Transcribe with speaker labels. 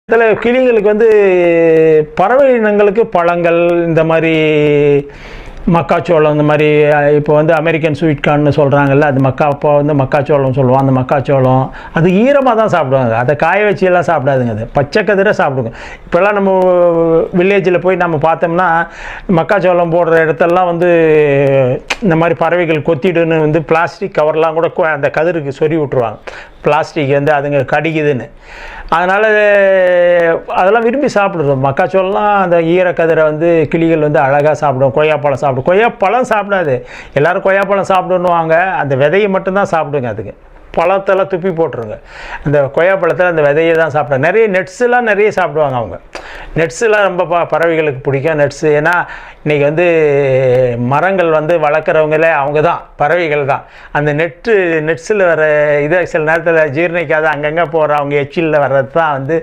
Speaker 1: இதில் கிளிங்களுக்கு வந்து பறவை இனங்களுக்கு பழங்கள் இந்த மாதிரி மக்காச்சோளம் இந்த மாதிரி இப்போ வந்து அமெரிக்கன் ஸ்வீட் கார்ன்னு சொல்கிறாங்கல்ல, அது அப்போ வந்து மக்காச்சோளம் சொல்லுவோம். அந்த மக்காச்சோளம் அது ஈரமாக தான் சாப்பிடுவாங்க, அதை காய வச்சியெல்லாம் சாப்பிடாதுங்க, அது பச்சை கதிரை சாப்பிடுங்க. இப்போல்லாம் நம்ம வில்லேஜில் போய் நம்ம பார்த்தோம்னா மக்காச்சோளம் போடுற இடத்தெல்லாம் வந்து இந்த மாதிரி பறவைகள் கொத்திடுன்னு வந்து பிளாஸ்டிக் கவர்லாம் கூட அந்த கதிருக்கு சொறி விட்ருவாங்க, பிளாஸ்டிக் வந்து அதுங்க கடிக்குதுன்னு. அதனால் அதெல்லாம் விரும்பி சாப்பிடுறோம். மக்காச்சோளம்லாம் அந்த ஈரக்கதிரை வந்து கிளிகள் வந்து அழகாக சாப்பிடும். கொய்யாப்பழம் சாப்பிடும். கொய்யாப்பழம் சாப்பிடாது, எல்லோரும் கொய்யாப்பழம் சாப்பிடணுவாங்க, அந்த விதையை மட்டும்தான் சாப்பிடுங்க. அதுக்கு பழத்தெல்லாம் துப்பி போட்டுருங்க. அந்த கொய்யாப்பழத்தில் அந்த விதையை தான் சாப்பிடுவாங்க. நிறைய நட்ஸெலாம் நிறைய சாப்பிடுவாங்க அவங்க. நட்ஸெலாம் ரொம்ப பறவைகளுக்கு பிடிக்கும் நட்ஸு. ஏன்னா இன்றைக்கி வந்து மரங்கள் வந்து வளர்க்குறவங்களே அவங்க தான், பறவைகள் தான். அந்த நெட்ஸில் வர இதை சில நேரத்தில் ஜீரணிக்காத அங்கங்கே போகிற அவங்க எச்சிலில் வர்றது தான் வந்து